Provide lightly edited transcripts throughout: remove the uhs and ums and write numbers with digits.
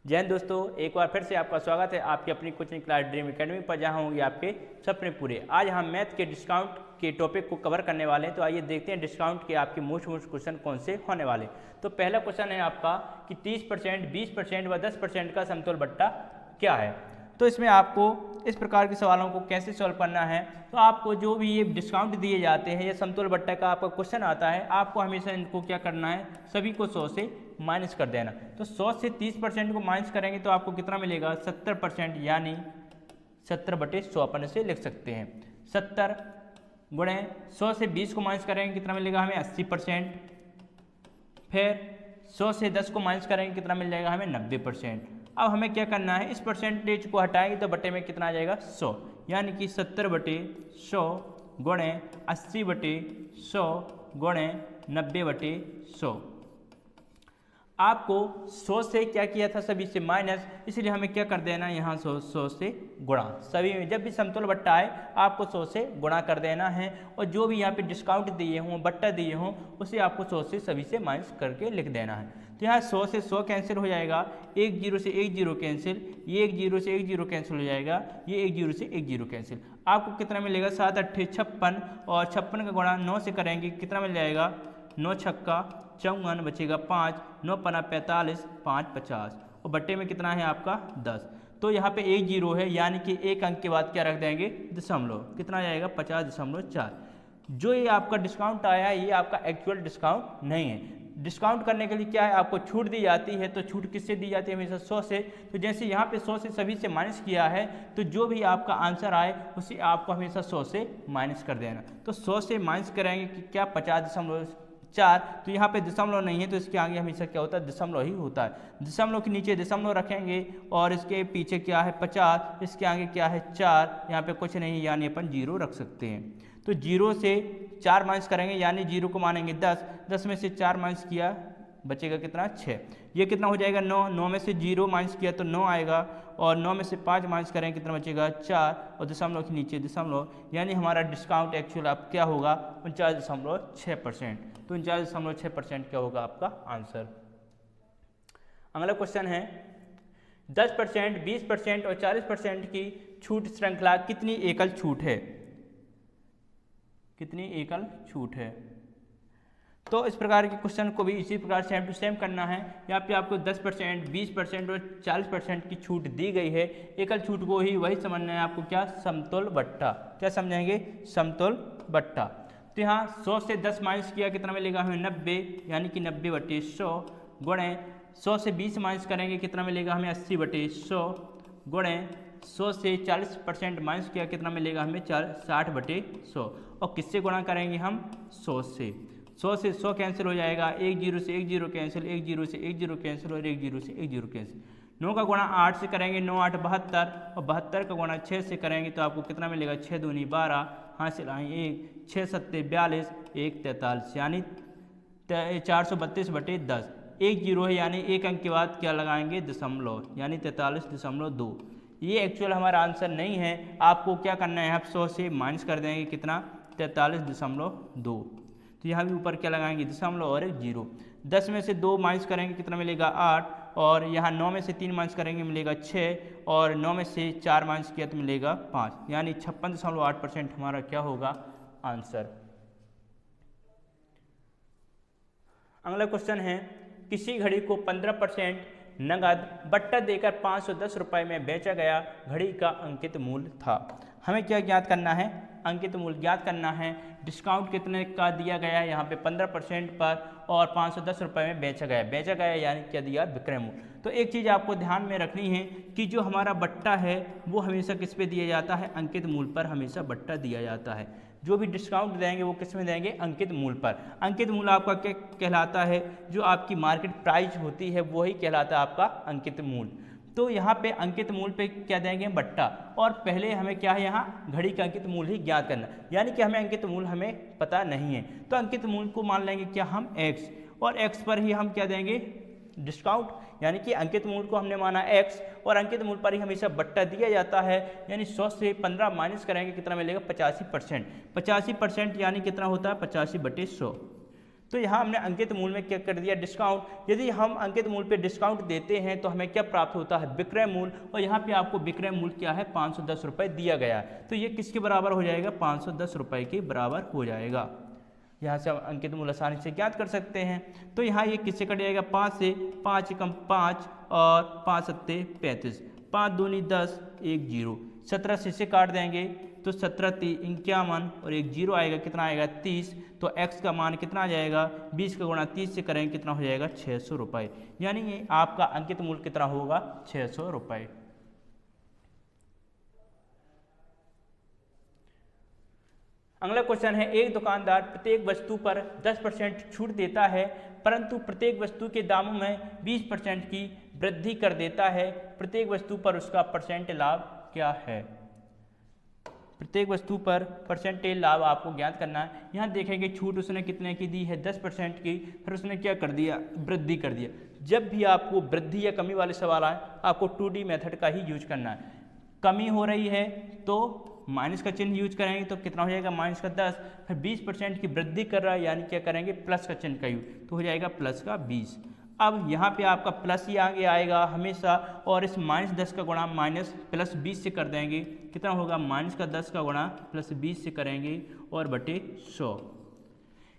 जय हिंद दोस्तों, एक बार फिर से आपका स्वागत है आपकी अपनी कोचिंग क्लास ड्रीम एकेडमी पर, जहां होंगे आपके सपने पूरे। आज हम मैथ के डिस्काउंट के टॉपिक को कवर करने वाले हैं। तो आइए देखते हैं डिस्काउंट के आपके मोस्ट क्वेश्चन कौन से होने वाले। तो पहला क्वेश्चन है आपका कि 30%, 20% व 10% का समतोल बट्टा क्या है। तो इसमें आपको इस प्रकार के सवालों को कैसे सॉल्व करना है, तो आपको जो भी ये डिस्काउंट दिए जाते हैं या समतोल बट्टा का आपका क्वेश्चन आता है, आपको हमेशा इनको क्या करना है, सभी को 100 से माइनस कर देना। तो 100 से 30% को माइनस करेंगे तो आपको कितना मिलेगा, 70%, यानी 70/100 अपन इसे लिख सकते हैं। 70 गुणे 100 से 20 को माइनस करेंगे कितना मिलेगा हमें, 80%। फिर 100 से 10 को माइनस करेंगे कितना मिल जाएगा हमें, 90%। अब हमें क्या करना है, इस परसेंटेज को हटाएंगे तो बटे में कितना आ जाएगा, 100, यानी कि 70/100 गुणे 80/100 गुणे 90/100। आपको 100 से क्या किया था, सभी से माइनस, इसलिए हमें क्या कर देना है यहाँ 100 से गुणा। सभी में जब भी समतुल बट्टा आए आपको 100 से गुणा कर देना है, और जो भी यहाँ पे डिस्काउंट दिए हों, बट्टा दिए हों, उसे आपको 100 से सभी से माइनस करके लिख देना है। तो यहाँ 100 से 100 कैंसिल हो जाएगा, 1 0 से 1 0 कैंसिल, ये 1 0 से 1 0 कैंसिल हो जाएगा, ये 1 0 से 1 0 कैंसिल। आपको कितना मिलेगा, 7 8 56, और 56 का गुणा 9 से करेंगे कितना मिल जाएगा, 9 छक्का 54, बचेगा 5, 9 पना 45, 5 50, और बट्टे में कितना है आपका 10। तो यहाँ पे 1 0 है, यानी कि एक अंक के बाद क्या रख देंगे, दशमलव, कितना जाएगा 50.4। जो ये आपका डिस्काउंट आया है ये आपका एक्चुअल डिस्काउंट नहीं है। डिस्काउंट करने के लिए क्या है, आपको छूट दी जाती है। तो छूट किससे दी जाती है, हमेशा 100 से। तो जैसे यहाँ पे 100 से सभी से माइनस किया है, तो जो भी आपका आंसर आए उसे आपको हमेशा 100 से माइनस कर देना। तो 100 से माइनस करेंगे कि क्या, 50.4। तो यहाँ पे दशमलव नहीं है, तो इसके आगे हमेशा क्या होता है, दशमलव ही होता है। दशमलव के नीचे दशमलव रखेंगे, और इसके पीछे क्या है 50, इसके आगे क्या है 4, यहाँ पे कुछ नहीं, यानी अपन 0 रख सकते हैं। तो 0 से 4 माइनस करेंगे, यानी 0 को मानेंगे 10, 10 में से 4 माइनस किया, बचेगा कितना 6। ये कितना हो जाएगा 9, 9 में से 0 माइनस किया तो 9 आएगा, और 9 में से 5 माइनस करेंगे कितना बचेगा 4, और दशमलव के नीचे दशमलव, यानी हमारा डिस्काउंट एक्चुअल आप क्या होगा, 49.6%। तो 49.6% क्या होगा आपका आंसर। अगला क्वेश्चन है, 10%, 20% और 40% की छूट श्रृंखला कितनी एकल छूट है, कितनी एकल छूट है। तो इस प्रकार के क्वेश्चन को भी इसी प्रकार सेम टू सेम करना है। यहाँ पे आपको 10%, 20% और 40% की छूट दी गई है। एकल छूट को ही वही समझना है आपको, क्या, समतुल बट्टा। क्या समझेंगे, समतुल बट्टा। तो यहाँ 100 से 10 माइनस किया कितना मिलेगा हमें, 90, यानी कि 90/100 गुणे 100 से 20 माइनस करेंगे कितना मिलेगा हमें, 80/100 गुणे 100 से 40% माइनस किया कितना मिलेगा हमें, 60/100, और किससे गुणा करेंगे हम, 100 से। 100 से 100 कैंसिल हो जाएगा, 1 0 से 1 0 कैंसिल, 1 0 से 1 0 कैंसिल, और 1 0 से 1 0 कैंसिल। 9 का गुणा 8 से करेंगे, 9 8 72, और 72 का गुणा 6 से करेंगे तो आपको कितना मिलेगा, 6 दूनी 12, हासिल आए 1, 6 7 42, 1 43, यानी 432/10। 1 0 है, यानी एक अंक के बाद क्या लगाएंगे, दशमलव, यानी 43.2। ये एक्चुअल हमारा आंसर नहीं है। आपको क्या करना है, आप 100 से माइनस कर देंगे कितना, 43.2। तो यहाँ भी ऊपर क्या लगाएंगे, दशमलव और एक 0। 10 में से 2 माइनस करेंगे कितना मिलेगा 8, और यहाँ 9 में से 3 माइनस करेंगे मिलेगा 6, और 9 में से 4 माइनस किया तो मिलेगा 5, यानी 56.8% हमारा क्या होगा आंसर। अगला क्वेश्चन है, किसी घड़ी को 15% नगद बट्टा देकर 510 रुपये में बेचा गया, घड़ी का अंकित मूल्य था। हमें क्या ज्ञात करना है, अंकित मूल्य ज्ञात करना है। डिस्काउंट कितने का दिया गया है यहाँ पे, 15% पर, और 510 रुपये में बेचा गया, यानी क्या दिया, विक्रय मूल्य। तो एक चीज़ आपको ध्यान में रखनी है कि जो हमारा बट्टा है वो हमेशा किस पे दिया जाता है, अंकित मूल्य पर हमेशा बट्टा दिया जाता है। जो भी डिस्काउंट देंगे वो किस में देंगे, अंकित मूल्य पर। अंकित मूल्य आपका क्या कहलाता है, जो आपकी मार्केट प्राइस होती है वही कहलाता है आपका अंकित मूल्य। तो यहाँ पे अंकित मूल्य पे क्या देंगे, बट्टा, और पहले हमें क्या है, यहाँ घड़ी का अंकित मूल्य ही ज्ञात करना, यानी कि हमें अंकित मूल्य हमें पता नहीं है। तो अंकित मूल्य को मान लेंगे क्या हम x, और x पर ही हम क्या देंगे, डिस्काउंट, यानी कि अंकित मूल्य को हमने माना x, और अंकित मूल्य पर ही हमेशा बट्टा दिया जाता है। यानी 100 से 15 माइनस करेंगे कितना मिलेगा, 85%। 85% यानी कितना होता है, 85/100। तो यहाँ हमने अंकित मूल्य में क्या कर दिया, डिस्काउंट। यदि हम अंकित मूल्य पे डिस्काउंट देते हैं तो हमें क्या प्राप्त होता है, विक्रय मूल्य, और यहाँ पे आपको विक्रय मूल्य क्या है, 510 रुपये दिया गया है। तो ये किसके बराबर हो जाएगा, 510 रुपये के बराबर हो जाएगा। यहाँ से हम अंकित मूल्य आसानी से ज्ञात कर सकते हैं। तो यहाँ ये किससे कट जाएगा, 5 से, 5 कम 5 और 5 सत्ते 35, 5 दूनी 10, 1 0, 17 से काट देंगे तो 17 3 51 और 1 0 आएगा, कितना आएगा 30। तो x का मान कितना आ जाएगा, 20 का गुणा 30 से करेंगे कितना हो जाएगा, 600 रुपये। यानी ये आपका अंकित मूल्य कितना होगा, 600 रुपये। अगला क्वेश्चन है, एक दुकानदार प्रत्येक वस्तु पर 10% छूट देता है परंतु प्रत्येक वस्तु के दामों में 20% की वृद्धि कर देता है, प्रत्येक वस्तु पर उसका परसेंट लाभ क्या है। प्रत्येक वस्तु पर परसेंटेज लाभ आपको ज्ञात करना है। यहाँ देखेंगे छूट उसने कितने की दी है, 10% की, फिर उसने क्या कर दिया, वृद्धि कर दिया। जब भी आपको वृद्धि या कमी वाले सवाल आए आपको 2D मेथड का ही यूज करना है। कमी हो रही है तो माइनस का चिन्ह यूज करेंगे तो कितना हो जाएगा, माइनस का 10, फिर 20% की वृद्धि कर रहा है यानी क्या करेंगे, प्लस का चिन्ह का यूज, तो हो जाएगा प्लस का 20। अब यहाँ पे आपका प्लस ही आगे आएगा हमेशा, और इस माइनस 10 का गुणा माइनस प्लस 20 से कर देंगे, कितना होगा, माइनस का 10 का गुणा प्लस 20 से करेंगे और बटे 100।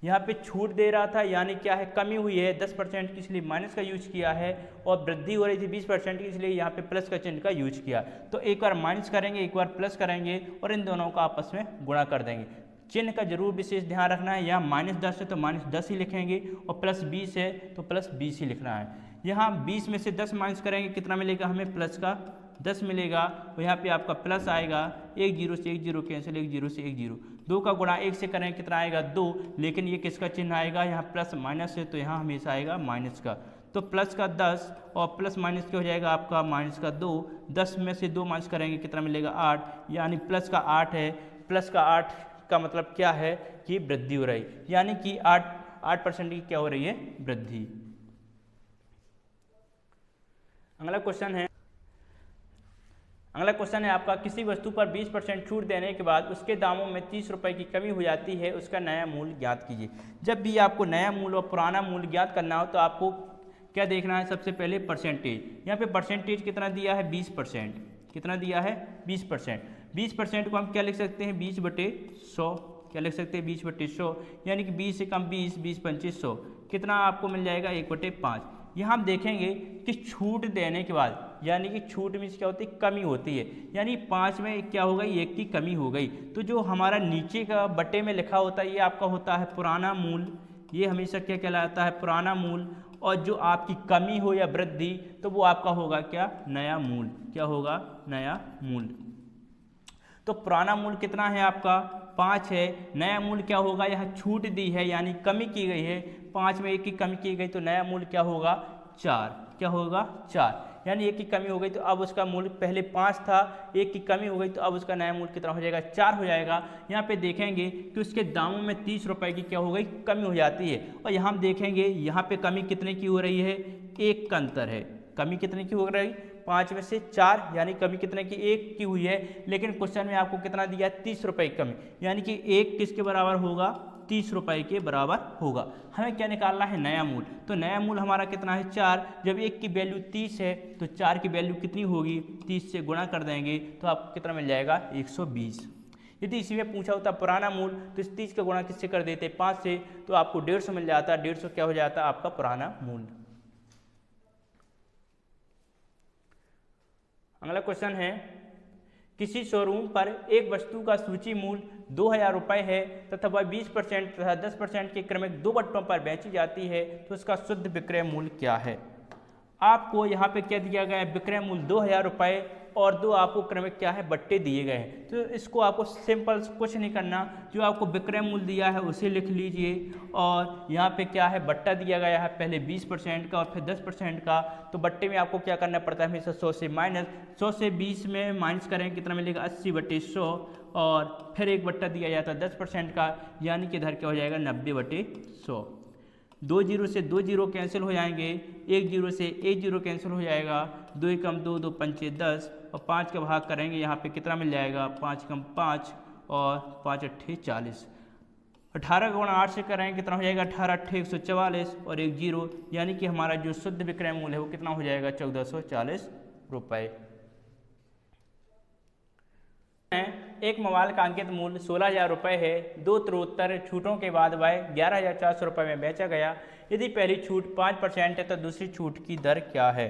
यहाँ पे छूट दे रहा था यानी क्या है, कमी हुई है 10% की, इसलिए माइनस का यूज किया है, और वृद्धि हो रही थी 20% की, इसलिए यहाँ पे प्लस का चिन्ह का यूज किया। तो एक बार माइनस करेंगे, एक बार प्लस करेंगे और इन दोनों का आपस में गुणा कर देंगे। चिन्ह का जरूर विशेष ध्यान रखना है, यहाँ माइनस 10 है तो माइनस 10 ही लिखेंगे, और प्लस 20 है तो प्लस 20 ही लिखना है। यहाँ 20 में से 10 माइनस करेंगे, कितना मिलेगा हमें, प्लस का 10 मिलेगा, और यहाँ पे आपका प्लस आएगा, 1 0 से 1 0 कैंसिल, 1 0 से 1 0, 2 का गुणा 1 से करेंगे कितना आएगा, 2, लेकिन ये किसका चिन्ह आएगा, यहाँ प्लस माइनस है तो यहाँ हमेशा आएगा माइनस का। तो प्लस का 10 और प्लस माइनस क्या हो जाएगा आपका, माइनस का 2, 10 में से 2 माइनस करेंगे कितना मिलेगा, 8, यानी प्लस का 8 है। प्लस का 8 का मतलब क्या है कि वृद्धि हो रही, यानी कि 8% की क्या हो रही है, वृद्धि। अगला क्वेश्चन है आपका, किसी वस्तु पर 20% छूट देने के बाद उसके दामों में 30 रुपये की कमी हो जाती है, उसका नया मूल्य ज्ञात कीजिए। जब भी आपको नया मूल्य और पुराना मूल्य ज्ञात करना हो तो आपको क्या देखना है, सबसे पहले परसेंटेज। यहाँ पे परसेंटेज कितना दिया है, 20%, कितना दिया है, 20%। 20% को हम क्या लिख सकते हैं, 20/100, क्या लिख सकते हैं, 20/100, यानी कि 20 से कम 20, 20 25 100, कितना आपको मिल जाएगा, 1/5। यहाँ हम देखेंगे कि छूट देने के बाद, यानी कि छूट में क्या होती है, कमी होती है, यानी 5 में क्या हो गई, 1 की कमी हो गई। तो जो हमारा नीचे का बटे में लिखा होता है ये आपका होता है पुराना मूल्य, ये हमेशा क्या कहलाता है, पुराना मूल्य, और जो आपकी कमी हो या वृद्धि तो वो आपका होगा क्या, नया मूल्य, क्या होगा, नया मूल्य। तो पुराना मूल्य कितना है आपका, 5 है, नया मूल्य क्या होगा, यहाँ छूट दी है यानी कमी की गई है, 5 में 1 की कमी की गई तो नया मूल्य क्या होगा, 4, क्या होगा, 4, यानी 1 की कमी हो गई तो अब उसका मूल्य पहले 5 था, 1 की कमी हो गई तो अब उसका नया मूल्य कितना हो जाएगा, 4 हो जाएगा। यहाँ पे देखेंगे कि उसके दामों में 30 रुपये की क्या हो गई, कमी हो जाती है, और यहाँ हम देखेंगे यहाँ पे कमी कितने की हो रही है, 1 का अंतर है, कमी कितने की हो रही, 5 में से 4, यानी कमी कितने की, 1 की हुई है, लेकिन क्वेश्चन में आपको कितना दिया है, 30 रुपये की कमी, यानी कि 1 किसके बराबर होगा, 30 रुपये के बराबर होगा। हमें क्या निकालना है, नया मूल्य। तो नया मूल्य हमारा कितना है, 4। जब 1 की वैल्यू 30 है तो 4 की वैल्यू कितनी होगी, 30 से गुणा कर देंगे तो आपको कितना मिल जाएगा, 120। यदि इसी में पूछा होता पुराना मूल्य तो इस 30 का गुणा किससे कर देते, 5 से, तो आपको 150 मिल जाता, 150 क्या हो जाता आपका पुराना मूल्य। अगला क्वेश्चन है, किसी शोरूम पर एक वस्तु का सूची मूल्य 2000 रुपये है तथा वह 20% तथा 10% के क्रमिक 2 बट्टों पर बेची जाती है, तो उसका शुद्ध विक्रय मूल्य क्या है। आपको यहाँ पे क्या दिया गया है, विक्रय मूल्य 2000 रुपये और 2 आपको क्रमिक क्या है, बट्टे दिए गए हैं। तो इसको आपको सिंपल कुछ नहीं करना, जो आपको विक्रय मूल्य दिया है उसे लिख लीजिए, और यहाँ पे क्या है, बट्टा दिया गया है, पहले 20% का और फिर 10% का। तो बट्टे में आपको क्या करना पड़ता है, हमेशा 100 से माइनस, 100 से 20 में माइनस करेंगे कितना मिलेगा, 80/100, और फिर एक बट्टा दिया जाता है 10% का, यानी कि इधर क्या हो जाएगा, 90/100। 2 0 से 2 0 कैंसिल हो जाएंगे, 1 0 से 1 0 कैंसिल हो जाएगा, 2 कम 2, 2 पंचे 10, और 5 का भाग करेंगे यहाँ पे कितना मिल जाएगा, 5 कम 5 और 5 अट्ठे 40। 18 गुणा 8 से करेंगे कितना हो जाएगा 18 8 144 और एक जीरो, यानी कि हमारा जो शुद्ध विक्रय मूल्य है वो कितना हो जाएगा 1440 रुपये। एक मोबाइल का अंकित मूल्य 16,000 रुपये है। 2 उत्तरोत्तर छूटों के बाद वह 11,400 रुपये में बेचा गया। यदि पहली छूट 5% है तो दूसरी छूट की दर क्या है।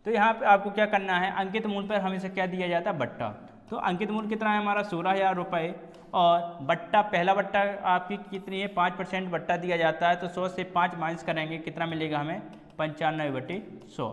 तो यहाँ पे आपको क्या करना है, अंकित मूल्य पर हमेशा क्या दिया जाता है बट्टा। तो अंकित मूल्य कितना है हमारा 16,000 रुपये और बट्टा पहला बट्टा आपकी कितनी है 5% बट्टा दिया जाता है। तो 100 से 5 माइनस करेंगे कितना मिलेगा हमें 95/100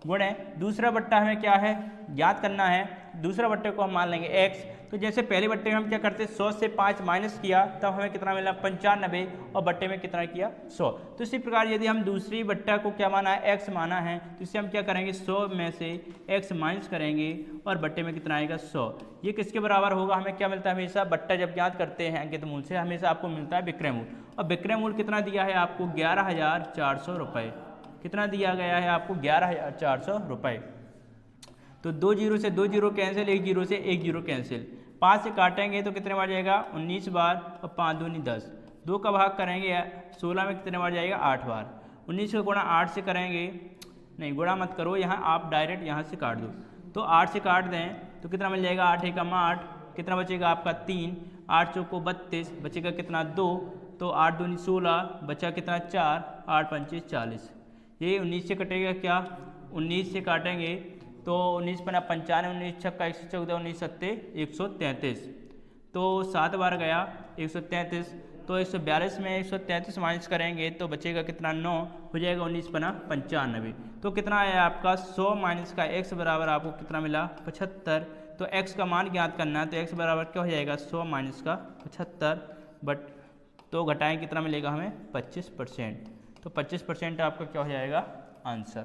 गुणे दूसरा बट्टा हमें क्या है ज्ञात करना है। दूसरा बट्टे को हम मान लेंगे x। तो जैसे पहले बट्टे में हम क्या करते हैं 100 से 5 माइनस किया तब हमें कितना मिला 95 और बट्टे में कितना किया 100। तो इसी प्रकार यदि हम दूसरी बट्टा को क्या माना है x माना है तो इसे हम क्या करेंगे 100 में से x माइनस करेंगे और बट्टे में कितना आएगा 100। ये किसके बराबर होगा, हमें क्या मिलता है हमेशा बट्टा जब ज्ञात करते हैं अंकित मूल्य से हमेशा आपको मिलता है विक्रय मूल्य। और विक्रय मूल्य कितना दिया है आपको 11,400 रुपये। कितना दिया गया है आपको 11,400 रुपये। तो 2 जीरो से 2 जीरो कैंसिल, 1 जीरो से 1 जीरो कैंसिल। 5 से काटेंगे तो कितने बार जाएगा 19 बार और 5 दूनी 10। 2 का भाग करेंगे 16 में कितने बार जाएगा 8 बार। 19 को गुणा 8 से करेंगे, नहीं गुणा मत करो, यहाँ आप डायरेक्ट यहाँ से काट दो। तो 8 से काट दें तो कितना मिल जाएगा 8 एकम 8, कितना बचेगा आपका 3, 8 चौको 32, बचेगा कितना 2, तो 8 दूनी 16, बचा कितना 4, 8 पंचे 40। ये 19 से कटेगा क्या 19 से काटेंगे तो 19 पना 95, 19 छक्का 114, 19 सत्ते 133। तो 7 बार गया 133, तो 142 में 133 माइनस करेंगे तो बचेगा कितना 9, हो जाएगा 19 पना 95। तो कितना है आपका 100 माइनस का x बराबर आपको कितना मिला 75। तो x का मान ज्ञात करना है तो x बराबर क्या हो जाएगा 100 माइनस का 75 बट तो घटाएं कितना मिलेगा हमें 25%। तो 25% आपका क्या हो जाएगा आंसर।